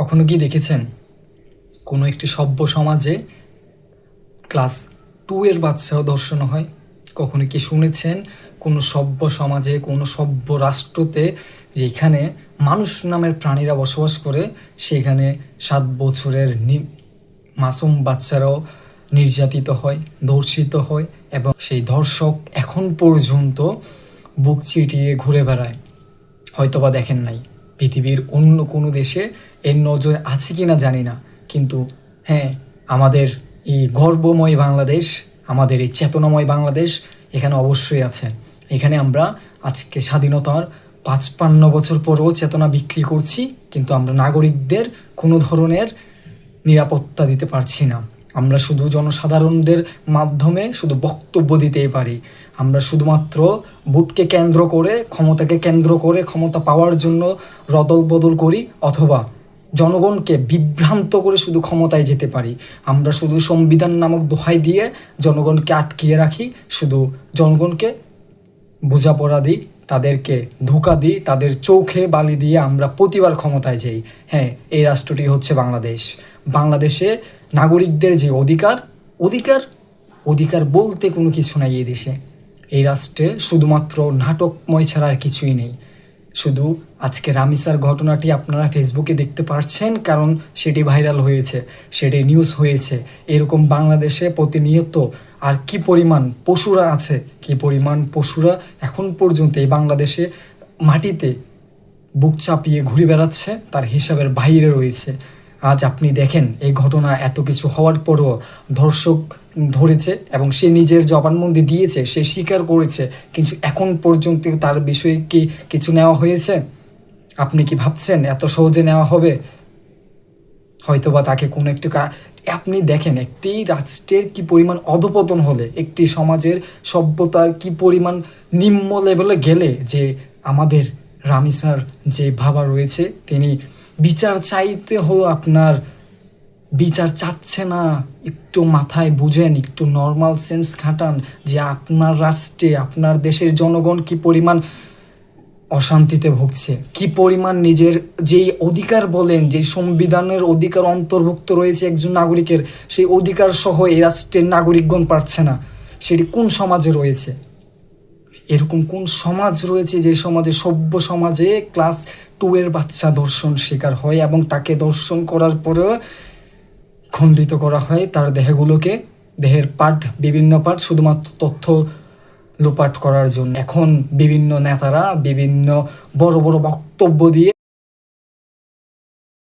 কখনো কি দেখেছেন কোনো একটি সভ্য সমাজে ক্লাস 2 এর বাচ্চাও ধর্ষণ হয়? কখনো কি শুনেছেন কোনো সভ্য সমাজে, কোনো সভ্য রাষ্ট্রতে, যেখানে মানুষ নামের প্রাণীরা বসবাস করে, সেখানে 7 বছরের মাসুম বাচ্চারাও নির্যাতিত হয়, ধর্ষিত হয় এবং সেই ধর্ষক এখন পর্যন্ত বুক চিটিয়ে ঘুরে বেড়ায়? হয়তোবা দেখেন নাই, পৃথিবীর অন্য কোনো দেশে এর নজর আছে কি না জানি না, কিন্তু হ্যাঁ, আমাদের এই গর্বময় বাংলাদেশ, আমাদের এই চেতনাময় বাংলাদেশ এখানে অবশ্যই আছে। এখানে আমরা আজকে স্বাধীনতার 55 বছর পরেও চেতনা বিক্রি করছি, কিন্তু আমরা নাগরিকদের কোনো ধরনের নিরাপত্তা দিতে পারছি না। আমরা শুধু জনসাধারণদের মাধ্যমে শুধু বক্তব্য দিতেই পারি। আমরা শুধুমাত্র ভোটকে কেন্দ্র করে, ক্ষমতাকে কেন্দ্র করে ক্ষমতা পাওয়ার জন্য রদল বদল করি, অথবা জনগণকে বিভ্রান্ত করে শুধু ক্ষমতায় যেতে পারি। আমরা শুধু সংবিধান নামক দোহাই দিয়ে জনগণকে আটকিয়ে রাখি, শুধু জনগণকে বোঝাপড়া দিই, তাদেরকে ধোঁকা দিই, তাদের চোখে বালি দিয়ে আমরা প্রতিবার ক্ষমতায় যাই। হ্যাঁ, এই রাষ্ট্রটি হচ্ছে বাংলাদেশ। বাংলাদেশে নাগরিকদের যে অধিকার অধিকার অধিকার বলতে কোনো কিছু নাই এই দেশে। এই রাষ্ট্রে শুধুমাত্র নাটকময় ছাড়া আর কিছুই নেই। শুধু আজকে রামিসার ঘটনাটি আপনারা ফেসবুকে দেখতে পারছেন, কারণ সেটি ভাইরাল হয়েছে, সেটি নিউজ হয়েছে। এরকম বাংলাদেশে প্রতিনিয়ত আর কি পরিমাণ পশুরা আছে, কি পরিমাণ পশুরা এখন পর্যন্ত এই বাংলাদেশে মাটিতে বুক চাপিয়ে ঘুরে বেড়াচ্ছে, তার হিসাবের বাইরে রয়েছে। আজ আপনি দেখেন, এই ঘটনা এত কিছু হওয়ার পরও ধর্ষক ধরেছে এবং সে নিজের জবানবন্দি দিয়েছে, সে স্বীকার করেছে, কিন্তু এখন পর্যন্ত তার বিষয়ে কি কিছু নেওয়া হয়েছে? আপনি কি ভাবছেন এত সহজে নেওয়া হবে? হয়তোবা তাকে কোনো একটু আপনি দেখেন, একটি রাষ্ট্রের কি পরিমাণ অধপতন হলে, একটি সমাজের সভ্যতার কি পরিমাণ নিম্ন লেভেলে গেলে যে আমাদের রামিসার যে বাবা রয়েছে, তিনি বিচার চাইতে হলো, আপনার বিচার চাচ্ছে না। একটু মাথায় বুঝেন, একটু নর্মাল সেন্স খাটান যে আপনার রাষ্ট্রে, আপনার দেশের জনগণ কি পরিমাণ অশান্তিতে ভুগছে, কি পরিমাণ নিজের যেই অধিকার বলেন, যে সংবিধানের অধিকার অন্তর্ভুক্ত রয়েছে একজন নাগরিকের, সেই অধিকার সহ এই রাষ্ট্রের নাগরিকগণ পাচ্ছে না। সেটি কোন সমাজে রয়েছে? এরকম কোন সমাজ রয়েছে যে সমাজে, সভ্য সমাজে ক্লাস 2 এর বাচ্চা ধর্ষণ শিকার হয় এবং তাকে ধর্ষণ করার পরেও খণ্ডিত করা হয়, তার দেহগুলোকে, দেহের পার্ট, বিভিন্ন পার্ট, শুধুমাত্র তথ্য লোপাট করার জন্য? এখন বিভিন্ন নেতারা বিভিন্ন বড় বড় বক্তব্য দিয়ে